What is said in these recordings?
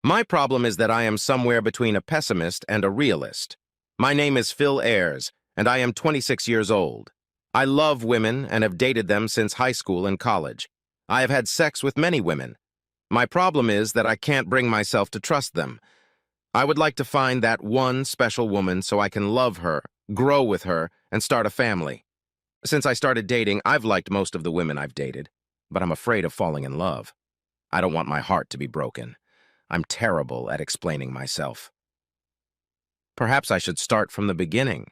My problem is that I am somewhere between a pessimist and a realist. My name is Phil Ayers, and I am 26 years old. I love women and have dated them since high school and college. I have had sex with many women. My problem is that I can't bring myself to trust them. I would like to find that one special woman so I can love her, grow with her, and start a family. Since I started dating, I've liked most of the women I've dated, but I'm afraid of falling in love. I don't want my heart to be broken. I'm terrible at explaining myself. Perhaps I should start from the beginning.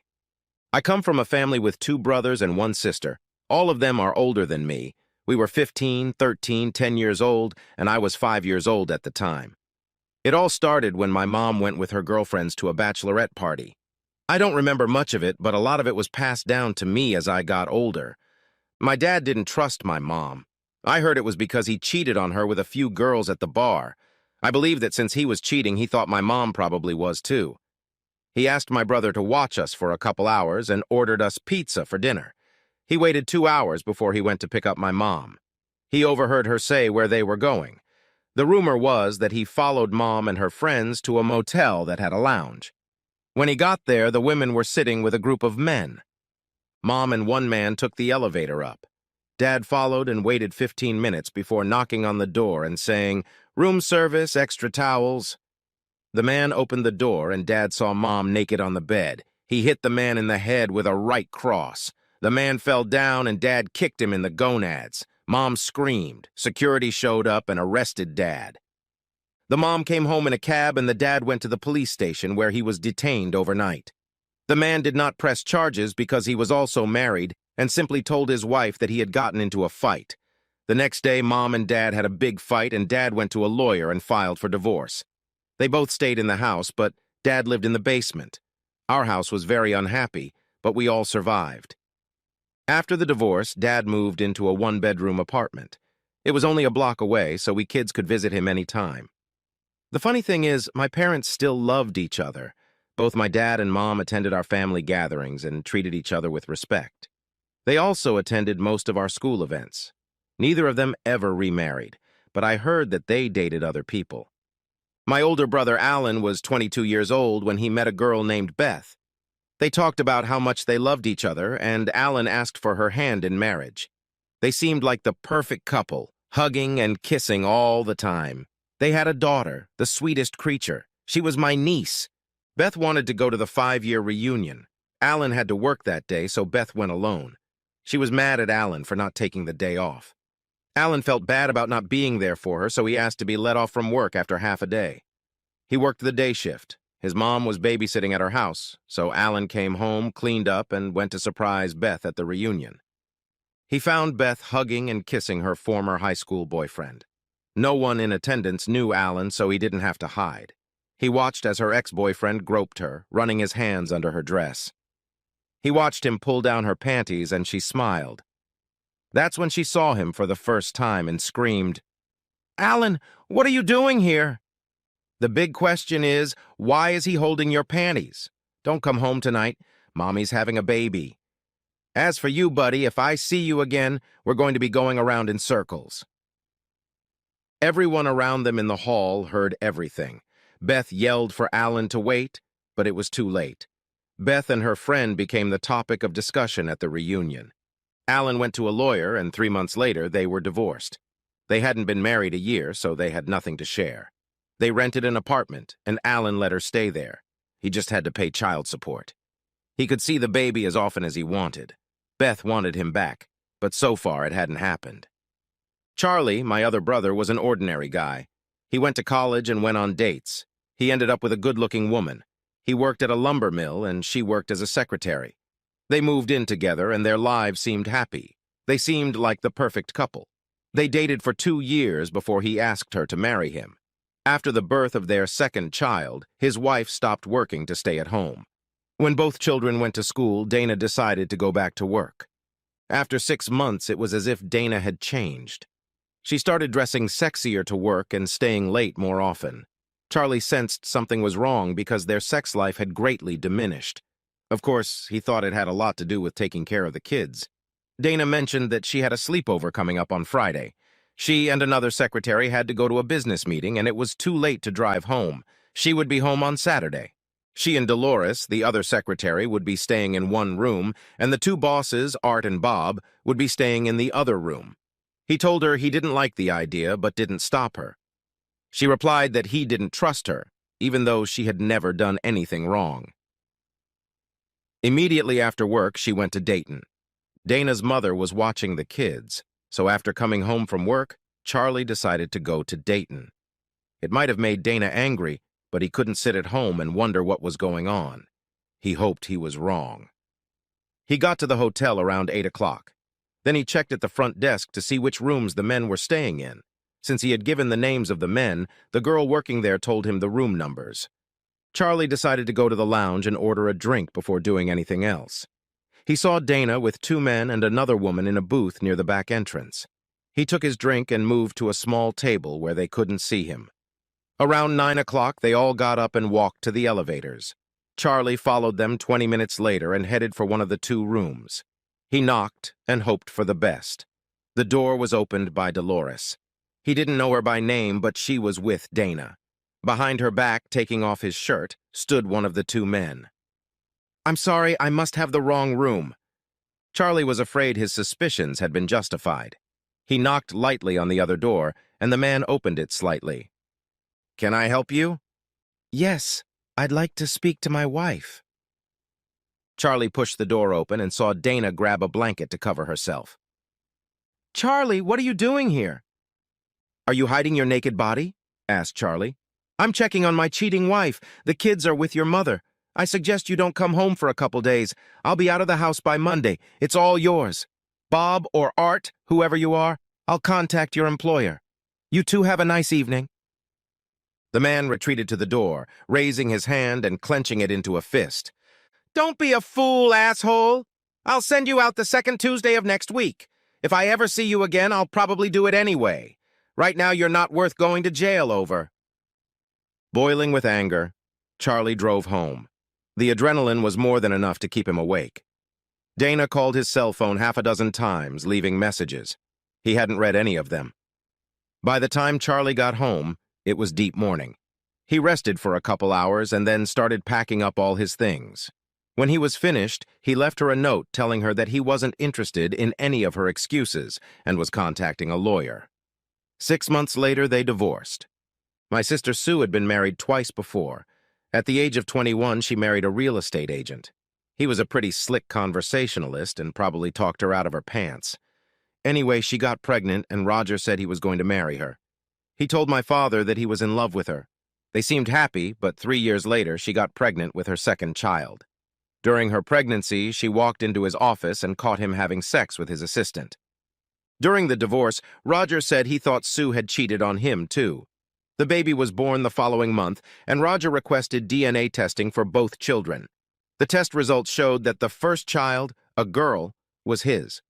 I come from a family with 2 brothers and 1 sister. All of them are older than me. We were 15, 13, 10 years old, and I was 5 years old at the time. It all started when my mom went with her girlfriends to a bachelorette party. I don't remember much of it, but a lot of it was passed down to me as I got older. My dad didn't trust my mom. I heard it was because he cheated on her with a few girls at the bar. I believe that since he was cheating, he thought my mom probably was too. He asked my brother to watch us for a couple hours and ordered us pizza for dinner. He waited 2 hours before he went to pick up my mom. He overheard her say where they were going. The rumor was that he followed Mom and her friends to a motel that had a lounge. When he got there, the women were sitting with a group of men. Mom and one man took the elevator up. Dad followed and waited 15 minutes before knocking on the door and saying, "Room service, extra towels." The man opened the door and Dad saw Mom naked on the bed. He hit the man in the head with a right cross. The man fell down and Dad kicked him in the gonads. Mom screamed. Security showed up and arrested Dad. The mom came home in a cab and the dad went to the police station where he was detained overnight. The man did not press charges because he was also married and simply told his wife that he had gotten into a fight. The next day, Mom and Dad had a big fight and Dad went to a lawyer and filed for divorce. They both stayed in the house, but Dad lived in the basement. Our house was very unhappy, but we all survived. After the divorce, Dad moved into a 1-bedroom apartment. It was only a block away, so we kids could visit him any time. The funny thing is, my parents still loved each other. Both my dad and mom attended our family gatherings and treated each other with respect. They also attended most of our school events. Neither of them ever remarried, but I heard that they dated other people. My older brother Alan was 22 years old when he met a girl named Beth. They talked about how much they loved each other, and Alan asked for her hand in marriage. They seemed like the perfect couple, hugging and kissing all the time. They had a daughter, the sweetest creature. She was my niece. Beth wanted to go to the 5-year reunion. Alan had to work that day, so Beth went alone. She was mad at Alan for not taking the day off. Alan felt bad about not being there for her, so he asked to be let off from work after half a day. He worked the day shift. His mom was babysitting at her house, so Alan came home, cleaned up, and went to surprise Beth at the reunion. He found Beth hugging and kissing her former high school boyfriend. No one in attendance knew Alan, so he didn't have to hide. He watched as her ex-boyfriend groped her, running his hands under her dress. He watched him pull down her panties, and she smiled. That's when she saw him for the first time and screamed, "Alan, what are you doing here?" The big question is, why is he holding your panties? Don't come home tonight. Mommy's having a baby. As for you, buddy, if I see you again, we're going to be going around in circles. Everyone around them in the hall heard everything. Beth yelled for Alan to wait, but it was too late. Beth and her friend became the topic of discussion at the reunion. Alan went to a lawyer, and 3 months later, they were divorced. They hadn't been married a year, so they had nothing to share. They rented an apartment, and Alan let her stay there. He just had to pay child support. He could see the baby as often as he wanted. Beth wanted him back, but so far it hadn't happened. Charlie, my other brother, was an ordinary guy. He went to college and went on dates. He ended up with a good-looking woman. He worked at a lumber mill, and she worked as a secretary. They moved in together, and their lives seemed happy. They seemed like the perfect couple. They dated for 2 years before he asked her to marry him. After the birth of their second child, his wife stopped working to stay at home. When both children went to school, Dana decided to go back to work. After 6 months, it was as if Dana had changed. She started dressing sexier to work and staying late more often. Charlie sensed something was wrong because their sex life had greatly diminished. Of course, he thought it had a lot to do with taking care of the kids. Dana mentioned that she had a sleepover coming up on Friday. She and another secretary had to go to a business meeting, and it was too late to drive home. She would be home on Saturday. She and Dolores, the other secretary, would be staying in one room, and the two bosses, Art and Bob, would be staying in the other room. He told her he didn't like the idea, but didn't stop her. She replied that he didn't trust her, even though she had never done anything wrong. Immediately after work, she went to Dayton. Dana's mother was watching the kids, so after coming home from work, Charlie decided to go to Dayton. It might have made Dana angry, but he couldn't sit at home and wonder what was going on. He hoped he was wrong. He got to the hotel around 8 o'clock. Then he checked at the front desk to see which rooms the men were staying in. Since he had given the names of the men, the girl working there told him the room numbers. Charlie decided to go to the lounge and order a drink before doing anything else. He saw Dana with two men and another woman in a booth near the back entrance. He took his drink and moved to a small table where they couldn't see him. Around 9 o'clock, they all got up and walked to the elevators. Charlie followed them 20 minutes later and headed for one of the two rooms. He knocked and hoped for the best. The door was opened by Dolores. He didn't know her by name, but she was with Dana. Behind her back, taking off his shirt, stood one of the two men. "I'm sorry, I must have the wrong room." Charlie was afraid his suspicions had been justified. He knocked lightly on the other door, and the man opened it slightly. "Can I help you?" "Yes, I'd like to speak to my wife." Charlie pushed the door open and saw Dana grab a blanket to cover herself. "Charlie, what are you doing here?" "Are you hiding your naked body?" asked Charlie. "I'm checking on my cheating wife. The kids are with your mother. I suggest you don't come home for a couple days. I'll be out of the house by Monday. It's all yours. Bob or Art, whoever you are, I'll contact your employer. You two have a nice evening." The man retreated to the door, raising his hand and clenching it into a fist. "Don't be a fool, asshole! I'll send you out the second Tuesday of next week. If I ever see you again, I'll probably do it anyway. Right now, you're not worth going to jail over." Boiling with anger, Charlie drove home. The adrenaline was more than enough to keep him awake. Dana called his cell phone half a dozen times, leaving messages. He hadn't read any of them. By the time Charlie got home, it was deep morning. He rested for a couple hours and then started packing up all his things. When he was finished, he left her a note telling her that he wasn't interested in any of her excuses and was contacting a lawyer. 6 months later, they divorced. My sister Sue had been married twice before. At the age of 21, she married a real estate agent. He was a pretty slick conversationalist and probably talked her out of her pants. Anyway, she got pregnant and Roger said he was going to marry her. He told my father that he was in love with her. They seemed happy, but 3 years later, she got pregnant with her second child. During her pregnancy, she walked into his office and caught him having sex with his assistant. During the divorce, Roger said he thought Sue had cheated on him, too. The baby was born the following month, and Roger requested DNA testing for both children. The test results showed that the first child, a girl, was his.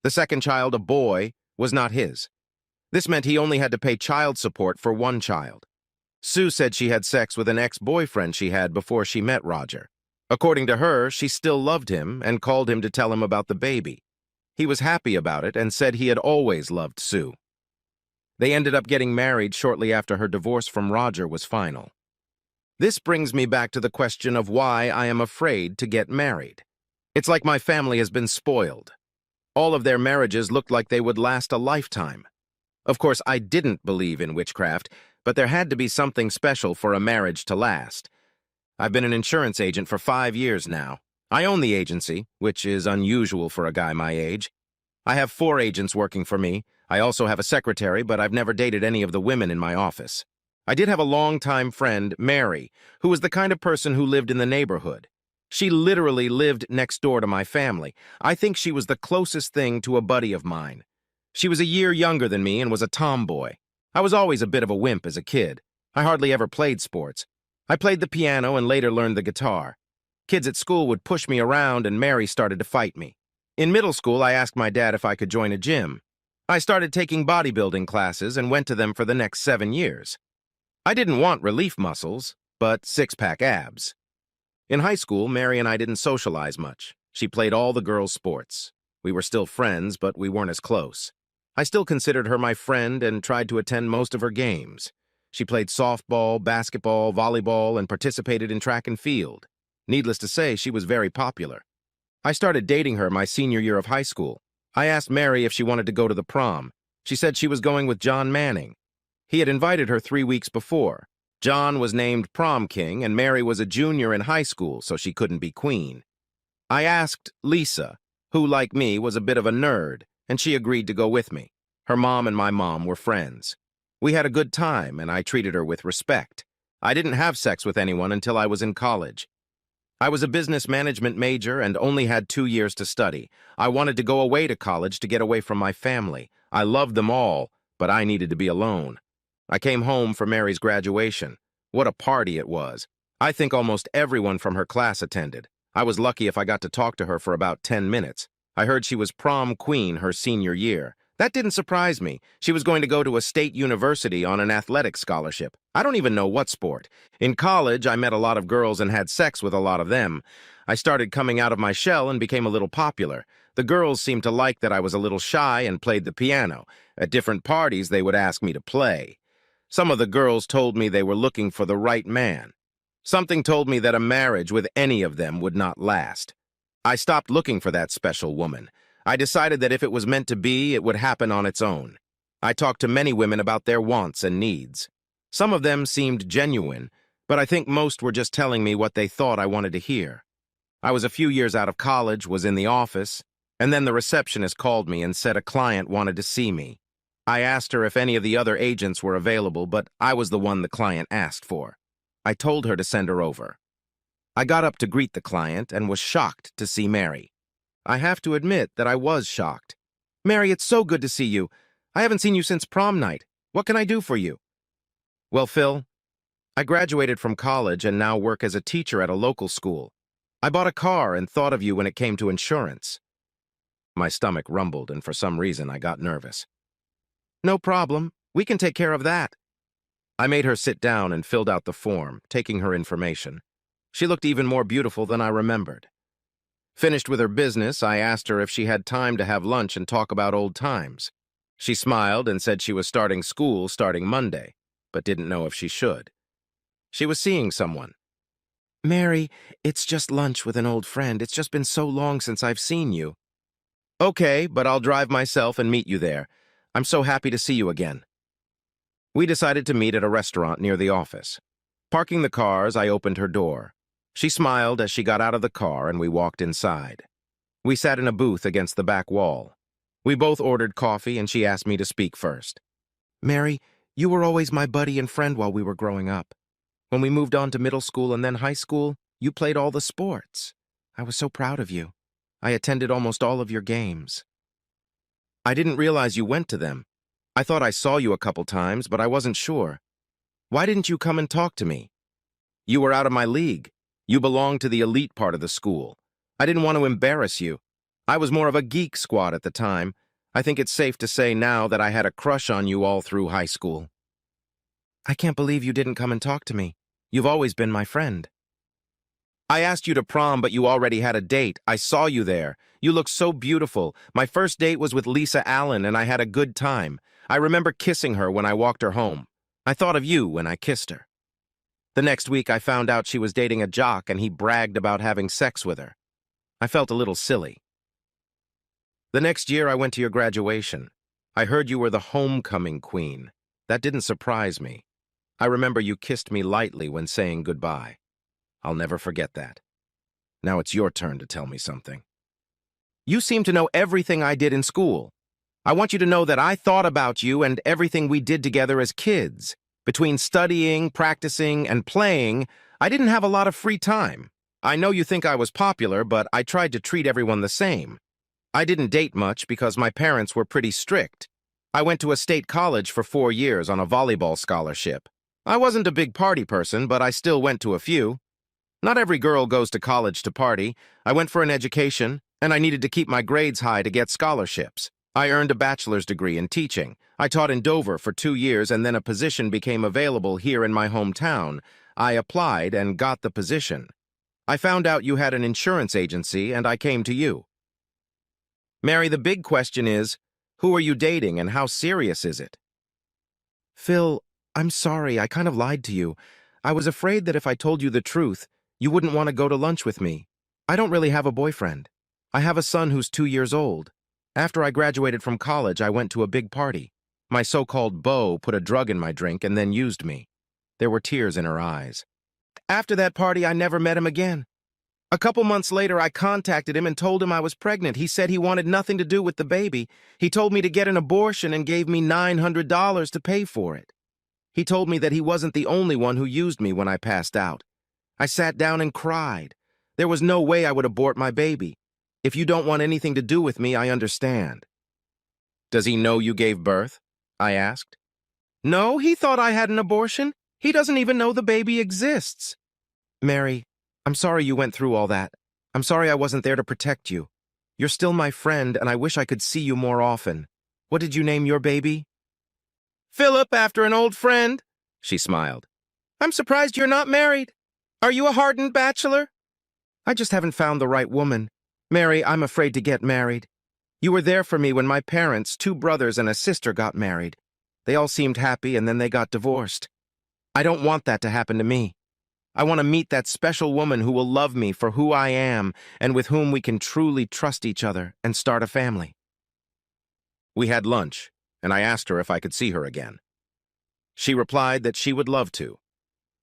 The second child, a boy, was not his. This meant he only had to pay child support for one child. Sue said she had sex with an ex-boyfriend she had before she met Roger. According to her, she still loved him and called him to tell him about the baby. He was happy about it and said he had always loved Sue. They ended up getting married shortly after her divorce from Roger was final. This brings me back to the question of why I am afraid to get married. It's like my family has been spoiled. All of their marriages looked like they would last a lifetime. Of course, I didn't believe in witchcraft, but there had to be something special for a marriage to last. I've been an insurance agent for 5 years now. I own the agency, which is unusual for a guy my age. I have 4 agents working for me. I also have a secretary, but I've never dated any of the women in my office. I did have a longtime friend, Mary, who was the kind of person who lived in the neighborhood. She literally lived next door to my family. I think she was the closest thing to a buddy of mine. She was a year younger than me and was a tomboy. I was always a bit of a wimp as a kid. I hardly ever played sports. I played the piano and later learned the guitar. Kids at school would push me around and Mary started to fight me. In middle school, I asked my dad if I could join a gym. I started taking bodybuilding classes and went to them for the next 7 years. I didn't want relief muscles, but six-pack abs. In high school, Mary and I didn't socialize much. She played all the girls' sports. We were still friends, but we weren't as close. I still considered her my friend and tried to attend most of her games. She played softball, basketball, volleyball, and participated in track and field. Needless to say, she was very popular. I started dating her my senior year of high school. I asked Mary if she wanted to go to the prom. She said she was going with John Manning. He had invited her 3 weeks before. John was named prom king, and Mary was a junior in high school, so she couldn't be queen. I asked Lisa, who, like me, was a bit of a nerd, and she agreed to go with me. Her mom and my mom were friends. We had a good time, and I treated her with respect. I didn't have sex with anyone until I was in college. I was a business management major and only had 2 years to study. I wanted to go away to college to get away from my family. I loved them all, but I needed to be alone. I came home for Mary's graduation. What a party it was. I think almost everyone from her class attended. I was lucky if I got to talk to her for about 10 minutes. I heard she was prom queen her senior year. That didn't surprise me. She was going to go to a state university on an athletic scholarship. I don't even know what sport. In college, I met a lot of girls and had sex with a lot of them. I started coming out of my shell and became a little popular. The girls seemed to like that I was a little shy and played the piano. At different parties, they would ask me to play. Some of the girls told me they were looking for the right man. Something told me that a marriage with any of them would not last. I stopped looking for that special woman. I decided that if it was meant to be, it would happen on its own. I talked to many women about their wants and needs. Some of them seemed genuine, but I think most were just telling me what they thought I wanted to hear. I was a few years out of college, was in the office, and then the receptionist called me and said a client wanted to see me. I asked her if any of the other agents were available, but I was the one the client asked for. I told her to send her over. I got up to greet the client and was shocked to see Mary. I have to admit that I was shocked. "Mary, it's so good to see you. I haven't seen you since prom night. What can I do for you?" "Well, Phil, I graduated from college and now work as a teacher at a local school. I bought a car and thought of you when it came to insurance." My stomach rumbled, and for some reason I got nervous. "No problem. We can take care of that." I made her sit down and filled out the form, taking her information. She looked even more beautiful than I remembered. Finished with her business, I asked her if she had time to have lunch and talk about old times. She smiled and said she was starting school starting Monday, but didn't know if she should. She was seeing someone. "Mary, it's just lunch with an old friend. It's just been so long since I've seen you." "Okay, but I'll drive myself and meet you there. I'm so happy to see you again." We decided to meet at a restaurant near the office. Parking the cars, I opened her door. She smiled as she got out of the car and we walked inside. We sat in a booth against the back wall. We both ordered coffee and she asked me to speak first. "Mary, you were always my buddy and friend while we were growing up. When we moved on to middle school and then high school, you played all the sports. I was so proud of you. I attended almost all of your games." "I didn't realize you went to them. I thought I saw you a couple times, but I wasn't sure. Why didn't you come and talk to me?" "You were out of my league. You belonged to the elite part of the school. I didn't want to embarrass you. I was more of a geek squad at the time. I think it's safe to say now that I had a crush on you all through high school." "I can't believe you didn't come and talk to me. You've always been my friend." "I asked you to prom, but you already had a date. I saw you there. You looked so beautiful. My first date was with Lisa Allen, and I had a good time. I remember kissing her when I walked her home. I thought of you when I kissed her. The next week, I found out she was dating a jock, and he bragged about having sex with her. I felt a little silly. The next year, I went to your graduation. I heard you were the homecoming queen. That didn't surprise me. I remember you kissed me lightly when saying goodbye. I'll never forget that. Now it's your turn to tell me something. You seem to know everything I did in school. I want you to know that I thought about you and everything we did together as kids. Between studying, practicing, and playing, I didn't have a lot of free time. I know you think I was popular, but I tried to treat everyone the same. I didn't date much because my parents were pretty strict. I went to a state college for 4 years on a volleyball scholarship. I wasn't a big party person, but I still went to a few. Not every girl goes to college to party. I went for an education, and I needed to keep my grades high to get scholarships. I earned a bachelor's degree in teaching. I taught in Dover for 2 years, and then a position became available here in my hometown. I applied and got the position. I found out you had an insurance agency, and I came to you. Mary, the big question is, Who are you dating and how serious is it? Phil, I'm sorry, I kind of lied to you. I was afraid that if I told you the truth, you wouldn't want to go to lunch with me. I don't really have a boyfriend. I have a son who's 2 years old. After I graduated from college, I went to a big party. My so-called beau put a drug in my drink and then used me. There were tears in her eyes. After that party, I never met him again. A couple months later, I contacted him and told him I was pregnant. He said he wanted nothing to do with the baby. He told me to get an abortion and gave me $900 to pay for it. He told me that he wasn't the only one who used me when I passed out. I sat down and cried. There was no way I would abort my baby. If you don't want anything to do with me, I understand. Does he know you gave birth? I asked. No, he thought I had an abortion. He doesn't even know the baby exists. Mary, I'm sorry you went through all that. I'm sorry I wasn't there to protect you. You're still my friend, and I wish I could see you more often. What did you name your baby? Philip, after an old friend, she smiled. I'm surprised you're not married. Are you a hardened bachelor? I just haven't found the right woman. Mary, I'm afraid to get married. You were there for me when my parents, 2 brothers and a sister, got married. They all seemed happy, and then they got divorced. I don't want that to happen to me. I want to meet that special woman who will love me for who I am and with whom we can truly trust each other and start a family. We had lunch, and I asked her if I could see her again. She replied that she would love to.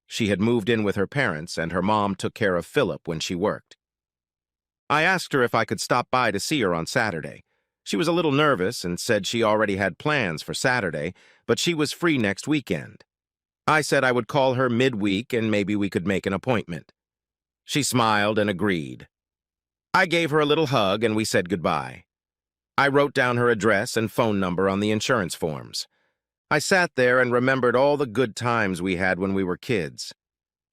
She had moved in with her parents, and her mom took care of Philip when she worked. I asked her if I could stop by to see her on Saturday. She was a little nervous and said she already had plans for Saturday, but she was free next weekend. I said I would call her midweek and maybe we could make an appointment. She smiled and agreed. I gave her a little hug and we said goodbye. I wrote down her address and phone number on the insurance forms. I sat there and remembered all the good times we had when we were kids.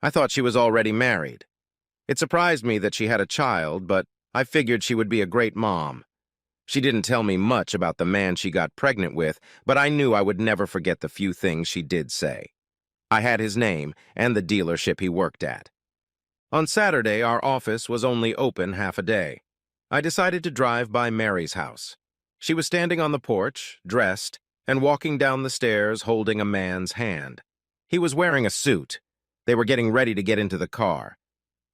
I thought she was already married. It surprised me that she had a child, but I figured she would be a great mom. She didn't tell me much about the man she got pregnant with, but I knew I would never forget the few things she did say. I had his name and the dealership he worked at. On Saturday, our office was only open half a day. I decided to drive by Mary's house. She was standing on the porch, dressed, and walking down the stairs holding a man's hand. He was wearing a suit. They were getting ready to get into the car.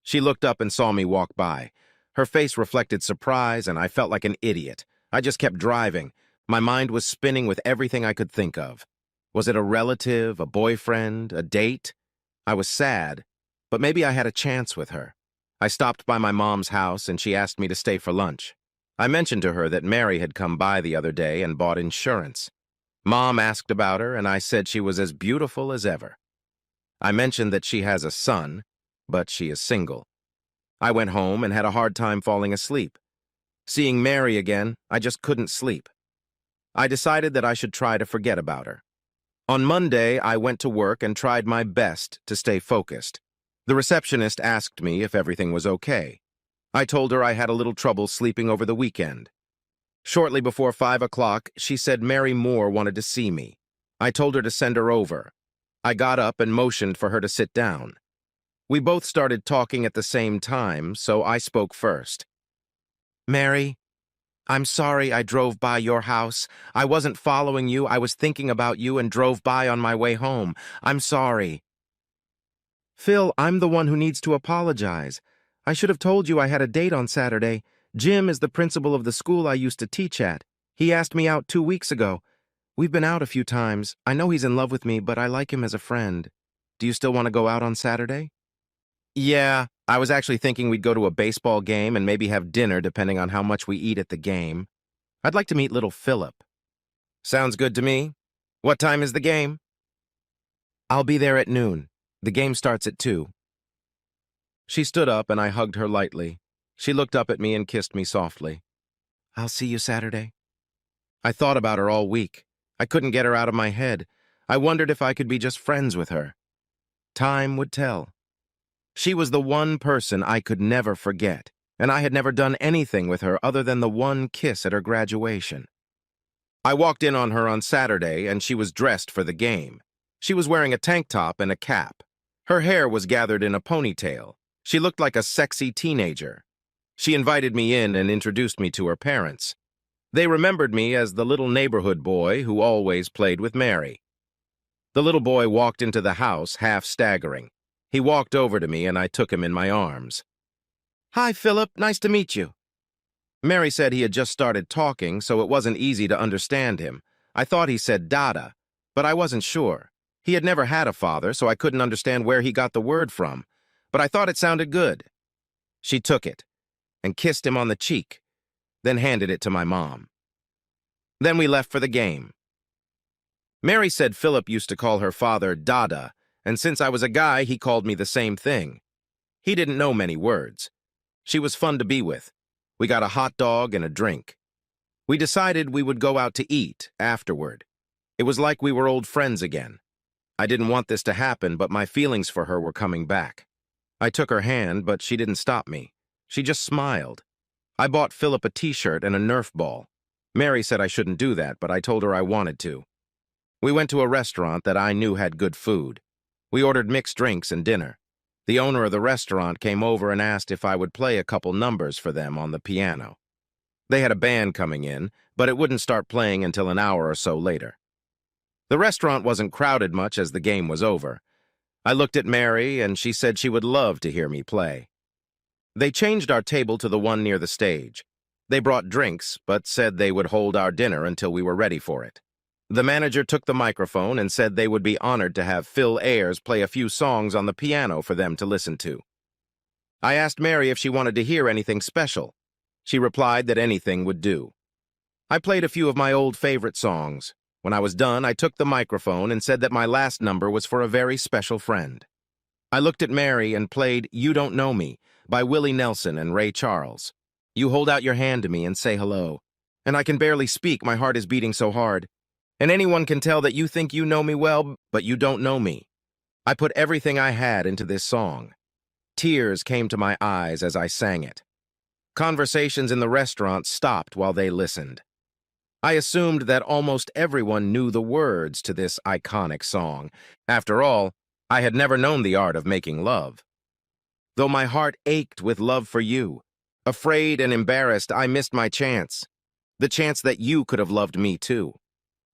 She looked up and saw me walk by. Her face reflected surprise, and I felt like an idiot. I just kept driving. My mind was spinning with everything I could think of. Was it a relative, a boyfriend, a date? I was sad, but maybe I had a chance with her. I stopped by my mom's house, and she asked me to stay for lunch. I mentioned to her that Mary had come by the other day and bought insurance. Mom asked about her, and I said she was as beautiful as ever. I mentioned that she has a son, but she is single. I went home and had a hard time falling asleep. Seeing Mary again, I just couldn't sleep. I decided that I should try to forget about her. On Monday, I went to work and tried my best to stay focused. The receptionist asked me if everything was okay. I told her I had a little trouble sleeping over the weekend. Shortly before 5 o'clock, she said Mary Moore wanted to see me. I told her to send her over. I got up and motioned for her to sit down. We both started talking at the same time, so I spoke first. Mary, I'm sorry I drove by your house. I wasn't following you. I was thinking about you and drove by on my way home. I'm sorry. Phil, I'm the one who needs to apologize. I should have told you I had a date on Saturday. Jim is the principal of the school I used to teach at. He asked me out 2 weeks ago. We've been out a few times. I know he's in love with me, but I like him as a friend. Do you still want to go out on Saturday? Yeah, I was actually thinking we'd go to a baseball game and maybe have dinner depending on how much we eat at the game. I'd like to meet little Philip. Sounds good to me. What time is the game? I'll be there at noon. The game starts at 2. She stood up and I hugged her lightly. She looked up at me and kissed me softly. I'll see you Saturday. I thought about her all week. I couldn't get her out of my head. I wondered if I could be just friends with her. Time would tell. She was the one person I could never forget, and I had never done anything with her other than the one kiss at her graduation. I walked in on her on Saturday, and she was dressed for the game. She was wearing a tank top and a cap. Her hair was gathered in a ponytail. She looked like a sexy teenager. She invited me in and introduced me to her parents. They remembered me as the little neighborhood boy who always played with Mary. The little boy walked into the house, half staggering. He walked over to me and I took him in my arms. "Hi, Philip. Nice to meet you." Mary said he had just started talking, so it wasn't easy to understand him. I thought he said Dada, but I wasn't sure. He had never had a father, so I couldn't understand where he got the word from, but I thought it sounded good. She took it and kissed him on the cheek, then handed it to my mom. Then we left for the game. Mary said Philip used to call her father Dada, and since I was a guy, he called me the same thing. He didn't know many words. She was fun to be with. We got a hot dog and a drink. We decided we would go out to eat afterward. It was like we were old friends again. I didn't want this to happen, but my feelings for her were coming back. I took her hand, but she didn't stop me. She just smiled. I bought Philip a t-shirt and a Nerf ball. Mary said I shouldn't do that, but I told her I wanted to. We went to a restaurant that I knew had good food. We ordered mixed drinks and dinner. The owner of the restaurant came over and asked if I would play a couple numbers for them on the piano. They had a band coming in, but it wouldn't start playing until an hour or so later. The restaurant wasn't crowded much as the game was over. I looked at Mary, and she said she would love to hear me play. They changed our table to the one near the stage. They brought drinks, but said they would hold our dinner until we were ready for it. The manager took the microphone and said they would be honored to have Phil Ayers play a few songs on the piano for them to listen to. I asked Mary if she wanted to hear anything special. She replied that anything would do. I played a few of my old favorite songs. When I was done, I took the microphone and said that my last number was for a very special friend. I looked at Mary and played You Don't Know Me by Willie Nelson and Ray Charles. You hold out your hand to me and say hello. And I can barely speak, my heart is beating so hard. And anyone can tell that you think you know me well, but you don't know me. I put everything I had into this song. Tears came to my eyes as I sang it. Conversations in the restaurant stopped while they listened. I assumed that almost everyone knew the words to this iconic song. After all, I had never known the art of making love. Though my heart ached with love for you, afraid and embarrassed, I missed my chance. The chance that you could have loved me too.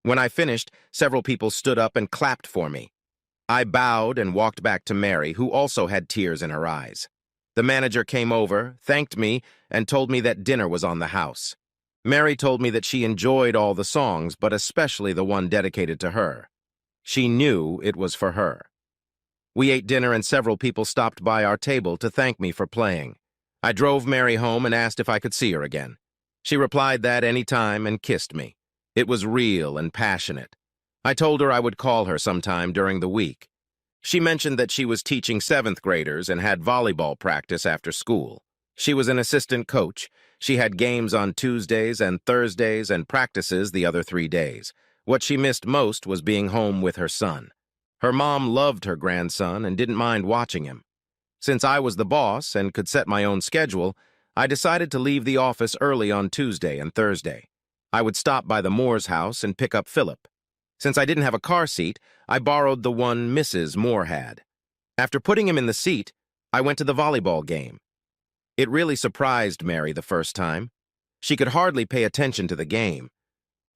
When I finished, several people stood up and clapped for me. I bowed and walked back to Mary, who also had tears in her eyes. The manager came over, thanked me, and told me that dinner was on the house. Mary told me that she enjoyed all the songs, but especially the one dedicated to her. She knew it was for her. We ate dinner and several people stopped by our table to thank me for playing. I drove Mary home and asked if I could see her again. She replied that any time and kissed me. It was real and passionate. I told her I would call her sometime during the week. She mentioned that she was teaching 7th graders and had volleyball practice after school. She was an assistant coach. She had games on Tuesdays and Thursdays and practices the other 3 days. What she missed most was being home with her son. Her mom loved her grandson and didn't mind watching him. Since I was the boss and could set my own schedule, I decided to leave the office early on Tuesday and Thursday. I would stop by the Moore's house and pick up Philip. Since I didn't have a car seat, I borrowed the one Mrs. Moore had. After putting him in the seat, I went to the volleyball game. It really surprised Mary the first time. She could hardly pay attention to the game.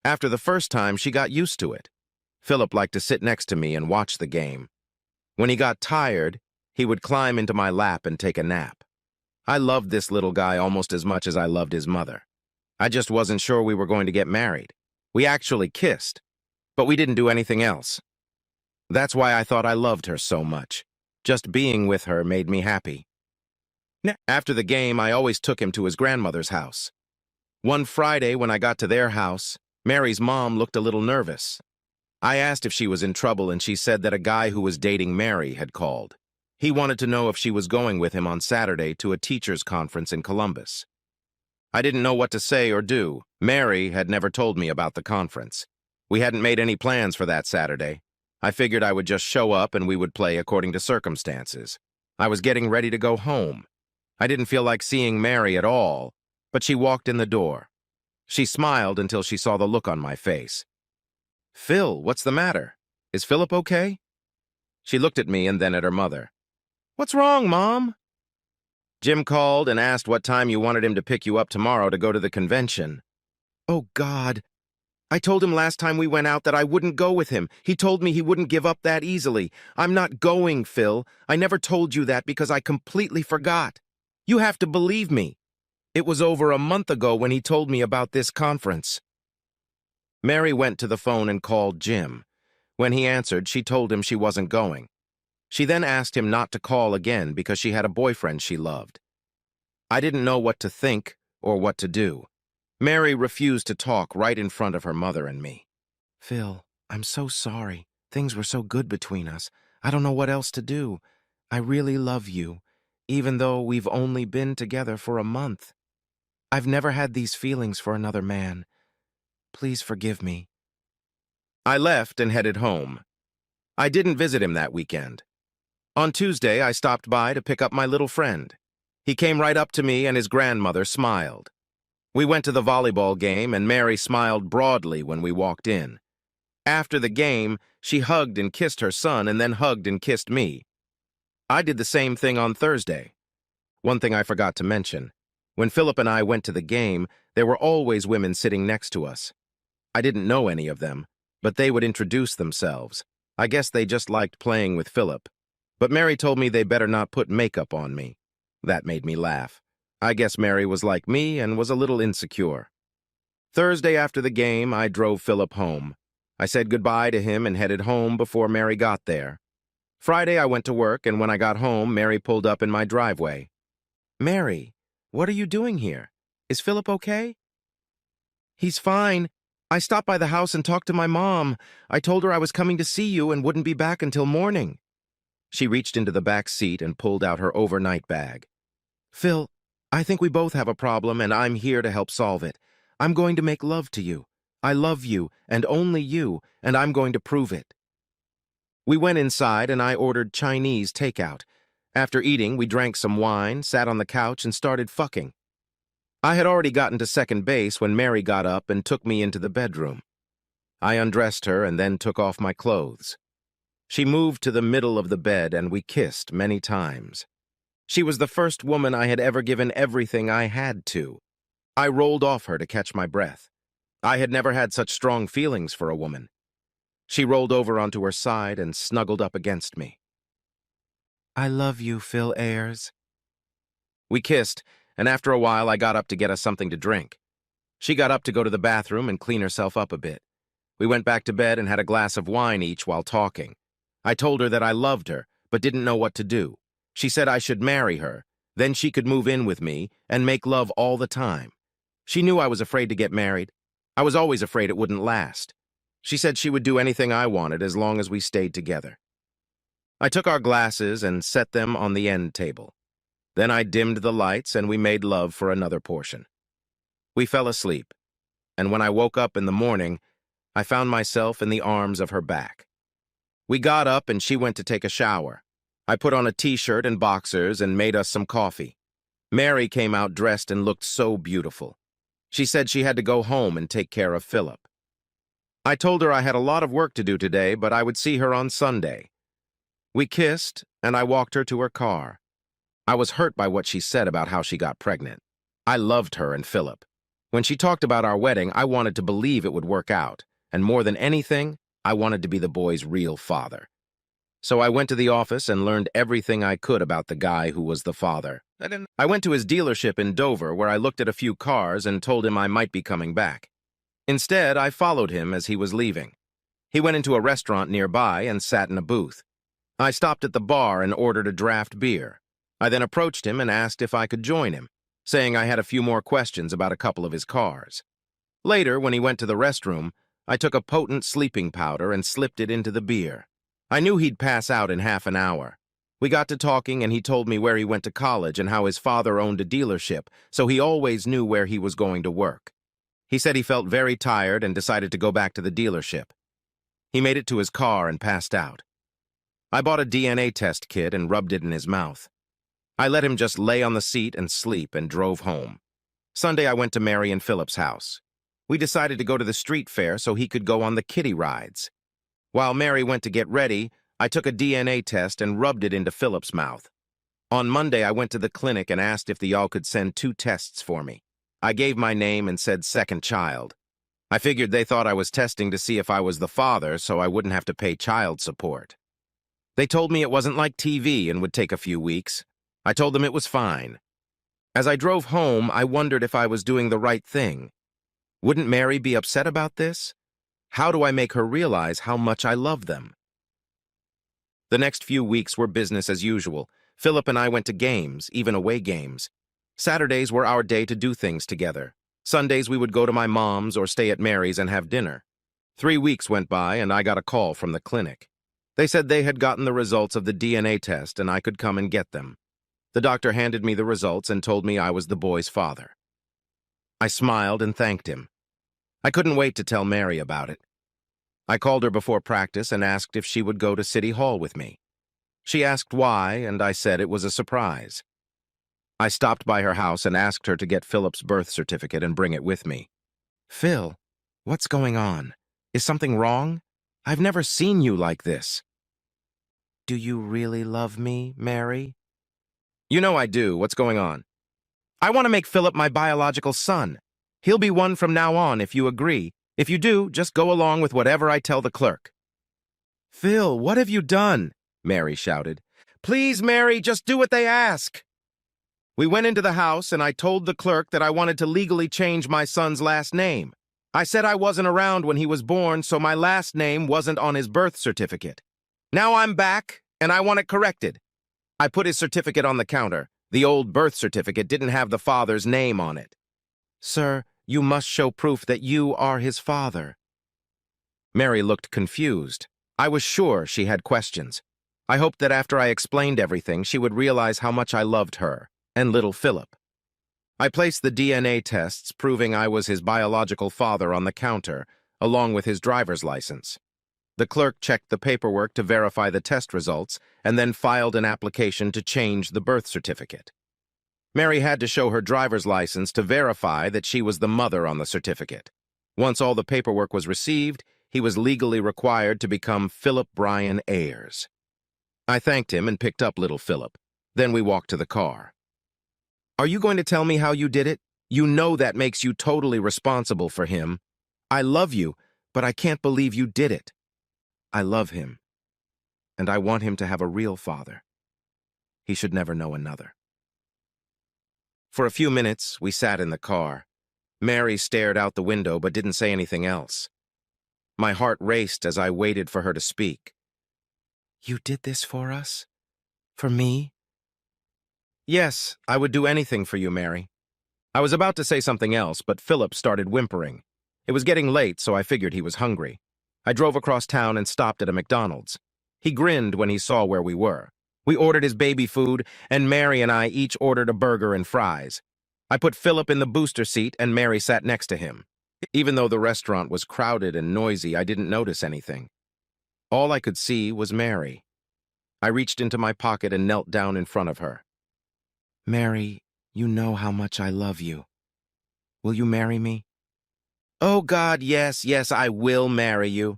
After the first time, she got used to it. Philip liked to sit next to me and watch the game. When he got tired, he would climb into my lap and take a nap. I loved this little guy almost as much as I loved his mother. I just wasn't sure we were going to get married. We actually kissed, but we didn't do anything else. That's why I thought I loved her so much. Just being with her made me happy. After the game, I always took him to his grandmother's house. One Friday, when I got to their house, Mary's mom looked a little nervous. I asked if she was in trouble, and she said that a guy who was dating Mary had called. He wanted to know if she was going with him on Saturday to a teachers' conference in Columbus. I didn't know what to say or do. Mary had never told me about the conference. We hadn't made any plans for that Saturday. I figured I would just show up and we would play according to circumstances. I was getting ready to go home. I didn't feel like seeing Mary at all, but she walked in the door. She smiled until she saw the look on my face. "Phil, what's the matter? Is Philip okay?" She looked at me and then at her mother. "What's wrong, Mom?" "Jim called and asked what time you wanted him to pick you up tomorrow to go to the convention." Oh, God. I told him last time we went out that I wouldn't go with him. He told me he wouldn't give up that easily. I'm not going, Phil. I never told you that because I completely forgot. You have to believe me. It was over a month ago when he told me about this conference. Mary went to the phone and called Jim. When he answered, she told him she wasn't going. She then asked him not to call again because she had a boyfriend she loved. I didn't know what to think or what to do. Mary refused to talk right in front of her mother and me. Phil, I'm so sorry. Things were so good between us. I don't know what else to do. I really love you, even though we've only been together for a month. I've never had these feelings for another man. Please forgive me. I left and headed home. I didn't visit him that weekend. On Tuesday, I stopped by to pick up my little friend. He came right up to me and his grandmother smiled. We went to the volleyball game and Mary smiled broadly when we walked in. After the game, she hugged and kissed her son and then hugged and kissed me. I did the same thing on Thursday. One thing I forgot to mention. When Philip and I went to the game, there were always women sitting next to us. I didn't know any of them, but they would introduce themselves. I guess they just liked playing with Philip. But Mary told me they better not put makeup on me. That made me laugh. I guess Mary was like me and was a little insecure. Thursday after the game, I drove Philip home. I said goodbye to him and headed home before Mary got there. Friday, I went to work, and when I got home, Mary pulled up in my driveway. Mary, what are you doing here? Is Philip okay? He's fine. I stopped by the house and talked to my mom. I told her I was coming to see you and wouldn't be back until morning. She reached into the back seat and pulled out her overnight bag. Phil, I think we both have a problem, and I'm here to help solve it. I'm going to make love to you. I love you, and only you, and I'm going to prove it. We went inside, and I ordered Chinese takeout. After eating, we drank some wine, sat on the couch, and started fucking. I had already gotten to second base when Mary got up and took me into the bedroom. I undressed her and then took off my clothes. She moved to the middle of the bed, and we kissed many times. She was the first woman I had ever given everything I had to. I rolled off her to catch my breath. I had never had such strong feelings for a woman. She rolled over onto her side and snuggled up against me. I love you, Phil Ayers. We kissed, and after a while I got up to get us something to drink. She got up to go to the bathroom and clean herself up a bit. We went back to bed and had a glass of wine each while talking. I told her that I loved her, but didn't know what to do. She said I should marry her, then she could move in with me and make love all the time. She knew I was afraid to get married. I was always afraid it wouldn't last. She said she would do anything I wanted as long as we stayed together. I took our glasses and set them on the end table. Then I dimmed the lights and we made love for another portion. We fell asleep, and when I woke up in the morning, I found myself in the arms of her back. We got up and she went to take a shower. I put on a t-shirt and boxers and made us some coffee. Mary came out dressed and looked so beautiful. She said she had to go home and take care of Philip. I told her I had a lot of work to do today, but I would see her on Sunday. We kissed, and I walked her to her car. I was hurt by what she said about how she got pregnant. I loved her and Philip. When she talked about our wedding, I wanted to believe it would work out, and more than anything, I wanted to be the boy's real father. So I went to the office and learned everything I could about the guy who was the father. I went to his dealership in Dover, where I looked at a few cars and told him I might be coming back. Instead, I followed him as he was leaving. He went into a restaurant nearby and sat in a booth. I stopped at the bar and ordered a draft beer. I then approached him and asked if I could join him, saying I had a few more questions about a couple of his cars. Later, when he went to the restroom, I took a potent sleeping powder and slipped it into the beer. I knew he'd pass out in half an hour. We got to talking and he told me where he went to college and how his father owned a dealership, so he always knew where he was going to work. He said he felt very tired and decided to go back to the dealership. He made it to his car and passed out. I bought a DNA test kit and rubbed it in his mouth. I let him just lay on the seat and sleep and drove home. Sunday I went to Mary and Philip's house. We decided to go to the street fair so he could go on the kiddie rides. While Mary went to get ready, I took a DNA test and rubbed it into Philip's mouth. On Monday, I went to the clinic and asked if the y'all could send 2 tests for me. I gave my name and said second child. I figured they thought I was testing to see if I was the father so I wouldn't have to pay child support. They told me it wasn't like TV and would take a few weeks. I told them it was fine. As I drove home, I wondered if I was doing the right thing. Wouldn't Mary be upset about this? How do I make her realize how much I love them? The next few weeks were business as usual. Philip and I went to games, even away games. Saturdays were our day to do things together. Sundays we would go to my mom's or stay at Mary's and have dinner. 3 weeks went by and I got a call from the clinic. They said they had gotten the results of the DNA test and I could come and get them. The doctor handed me the results and told me I was the boy's father. I smiled and thanked him. I couldn't wait to tell Mary about it. I called her before practice and asked if she would go to City Hall with me. She asked why, and I said it was a surprise. I stopped by her house and asked her to get Philip's birth certificate and bring it with me. "Phil, what's going on? Is something wrong? I've never seen you like this." "Do you really love me, Mary?" "You know I do. What's going on?" "I want to make Philip my biological son. He'll be one from now on if you agree. If you do, just go along with whatever I tell the clerk." "Phil, what have you done?" Mary shouted. "Please, Mary, just do what they ask." We went into the house and I told the clerk that I wanted to legally change my son's last name. I said I wasn't around when he was born, so my last name wasn't on his birth certificate. Now I'm back and I want it corrected. I put his certificate on the counter. The old birth certificate didn't have the father's name on it. "Sir, you must show proof that you are his father." Mary looked confused. I was sure she had questions. I hoped that after I explained everything, she would realize how much I loved her and little Philip. I placed the DNA tests proving I was his biological father on the counter, along with his driver's license. The clerk checked the paperwork to verify the test results and then filed an application to change the birth certificate. Mary had to show her driver's license to verify that she was the mother on the certificate. Once all the paperwork was received, he was legally required to become Philip Brian Ayers. I thanked him and picked up little Philip. Then we walked to the car. "Are you going to tell me how you did it? You know that makes you totally responsible for him. I love you, but I can't believe you did it." I love him, and I want him to have a real father. He should never know another. For a few minutes, we sat in the car. Mary stared out the window but didn't say anything else. My heart raced as I waited for her to speak. "You did this for us? For me?" "Yes, I would do anything for you, Mary." I was about to say something else, but Philip started whimpering. It was getting late, so I figured he was hungry. I drove across town and stopped at a McDonald's. He grinned when he saw where we were. We ordered his baby food, and Mary and I each ordered a burger and fries. I put Philip in the booster seat, and Mary sat next to him. Even though the restaurant was crowded and noisy, I didn't notice anything. All I could see was Mary. I reached into my pocket and knelt down in front of her. "Mary, you know how much I love you. Will you marry me?" "Oh, God, yes, yes, I will marry you."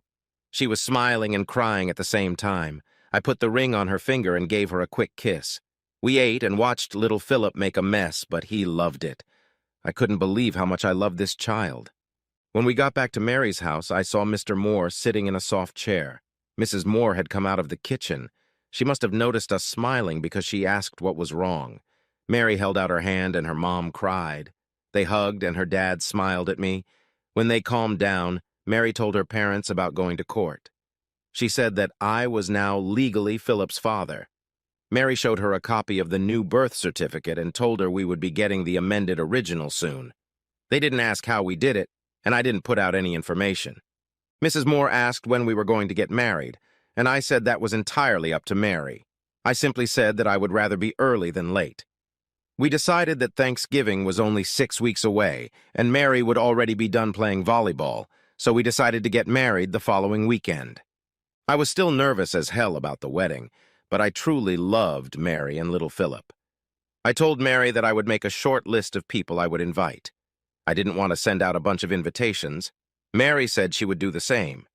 She was smiling and crying at the same time. I put the ring on her finger and gave her a quick kiss. We ate and watched little Philip make a mess, but he loved it. I couldn't believe how much I loved this child. When we got back to Mary's house, I saw Mr. Moore sitting in a soft chair. Mrs. Moore had come out of the kitchen. She must have noticed us smiling because she asked what was wrong. Mary held out her hand and her mom cried. They hugged and her dad smiled at me. When they calmed down, Mary told her parents about going to court. She said that I was now legally Philip's father. Mary showed her a copy of the new birth certificate and told her we would be getting the amended original soon. They didn't ask how we did it, and I didn't put out any information. Mrs. Moore asked when we were going to get married, and I said that was entirely up to Mary. I simply said that I would rather be early than late. We decided that Thanksgiving was only 6 weeks away, and Mary would already be done playing volleyball, so we decided to get married the following weekend. I was still nervous as hell about the wedding, but I truly loved Mary and little Philip. I told Mary that I would make a short list of people I would invite. I didn't want to send out a bunch of invitations. Mary said she would do the same.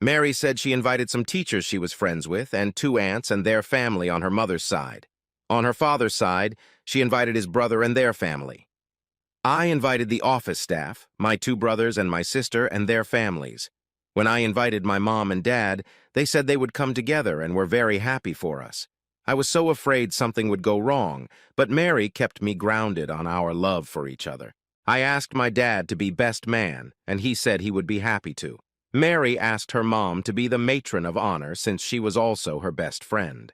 Mary said she invited some teachers she was friends with and 2 aunts and their family on her mother's side. On her father's side, she invited his brother and their family. I invited the office staff, my two brothers and my sister and their families. When I invited my mom and dad, they said they would come together and were very happy for us. I was so afraid something would go wrong, but Mary kept me grounded on our love for each other. I asked my dad to be best man, and he said he would be happy to. Mary asked her mom to be the matron of honor since she was also her best friend.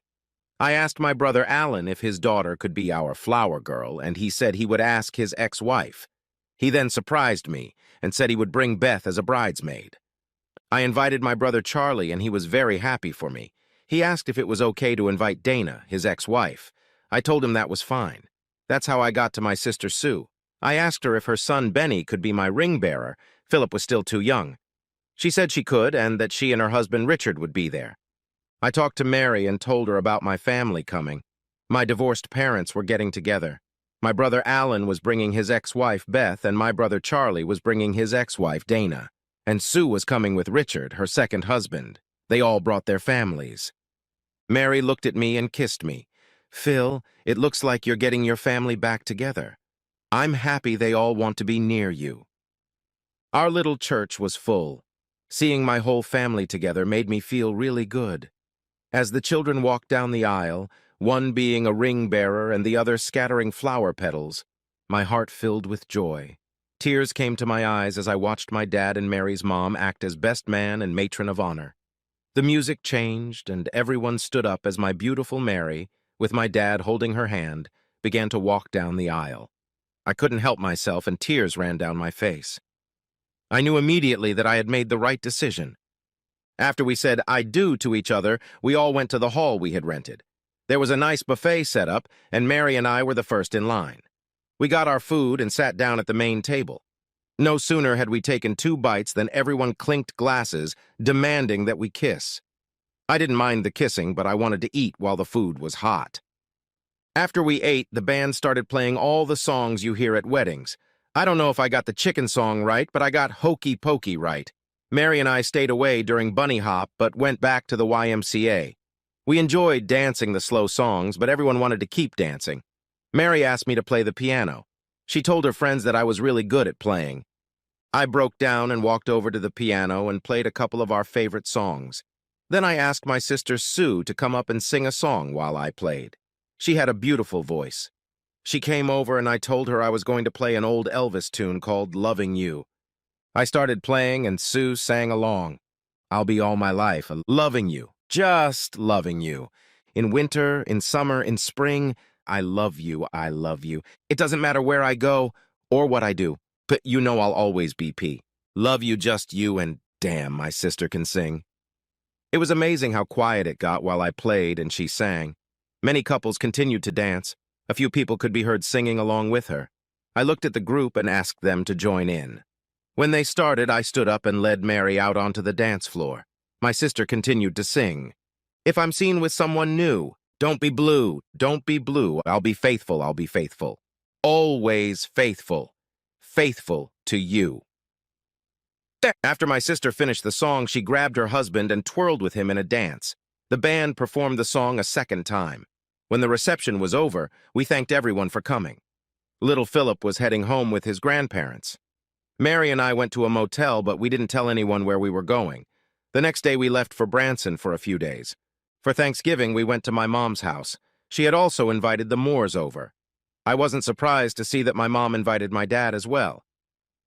I asked my brother Alan if his daughter could be our flower girl, and he said he would ask his ex-wife. He then surprised me and said he would bring Beth as a bridesmaid. I invited my brother Charlie, and he was very happy for me. He asked if it was okay to invite Dana, his ex-wife. I told him that was fine. That's how I got to my sister Sue. I asked her if her son Benny could be my ring bearer. Philip was still too young. She said she could, and that she and her husband Richard would be there. I talked to Mary and told her about my family coming. My divorced parents were getting together. My brother Alan was bringing his ex-wife Beth, and my brother Charlie was bringing his ex-wife Dana. And Sue was coming with Richard, her second husband. They all brought their families. Mary looked at me and kissed me. "Phil, it looks like you're getting your family back together. I'm happy they all want to be near you." Our little church was full. Seeing my whole family together made me feel really good. As the children walked down the aisle, one being a ring bearer and the other scattering flower petals, my heart filled with joy. Tears came to my eyes as I watched my dad and Mary's mom act as best man and matron of honor. The music changed, and everyone stood up as my beautiful Mary, with my dad holding her hand, began to walk down the aisle. I couldn't help myself, and tears ran down my face. I knew immediately that I had made the right decision. After we said "I do" to each other, we all went to the hall we had rented. There was a nice buffet set up, and Mary and I were the first in line. We got our food and sat down at the main table. No sooner had we taken 2 bites than everyone clinked glasses, demanding that we kiss. I didn't mind the kissing, but I wanted to eat while the food was hot. After we ate, the band started playing all the songs you hear at weddings. I don't know if I got the chicken song right, but I got Hokey Pokey right. Mary and I stayed away during Bunny Hop, but went back to the YMCA. We enjoyed dancing the slow songs, but everyone wanted to keep dancing. Mary asked me to play the piano. She told her friends that I was really good at playing. I broke down and walked over to the piano and played a couple of our favorite songs. Then I asked my sister Sue to come up and sing a song while I played. She had a beautiful voice. She came over and I told her I was going to play an old Elvis tune called "Loving You." I started playing and Sue sang along. "I'll be all my life loving you, just loving you. In winter, in summer, in spring, I love you, I love you. It doesn't matter where I go or what I do, but you know I'll always be P. Love you, just you, and damn, my sister can sing." It was amazing how quiet it got while I played and she sang. Many couples continued to dance. A few people could be heard singing along with her. I looked at the group and asked them to join in. When they started, I stood up and led Mary out onto the dance floor. My sister continued to sing. "If I'm seen with someone new, don't be blue, don't be blue. I'll be faithful, I'll be faithful. Always faithful, faithful to you." After my sister finished the song, she grabbed her husband and twirled with him in a dance. The band performed the song a second time. When the reception was over, we thanked everyone for coming. Little Philip was heading home with his grandparents. Mary and I went to a motel, but we didn't tell anyone where we were going. The next day we left for Branson for a few days. For Thanksgiving, we went to my mom's house. She had also invited the Moores over. I wasn't surprised to see that my mom invited my dad as well.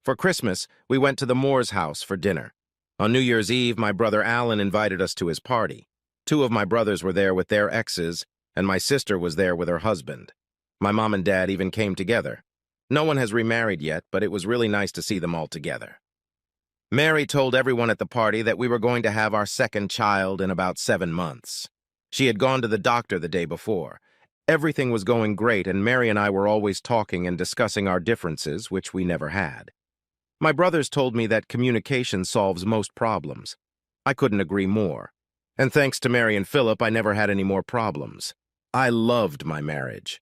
For Christmas, we went to the Moores' house for dinner. On New Year's Eve, my brother Alan invited us to his party. 2 of my brothers were there with their exes, and my sister was there with her husband. My mom and dad even came together. No one has remarried yet, but it was really nice to see them all together. Mary told everyone at the party that we were going to have our second child in about 7 months. She had gone to the doctor the day before. Everything was going great, and Mary and I were always talking and discussing our differences, which we never had. My brothers told me that communication solves most problems. I couldn't agree more. And thanks to Mary and Philip, I never had any more problems. I loved my marriage.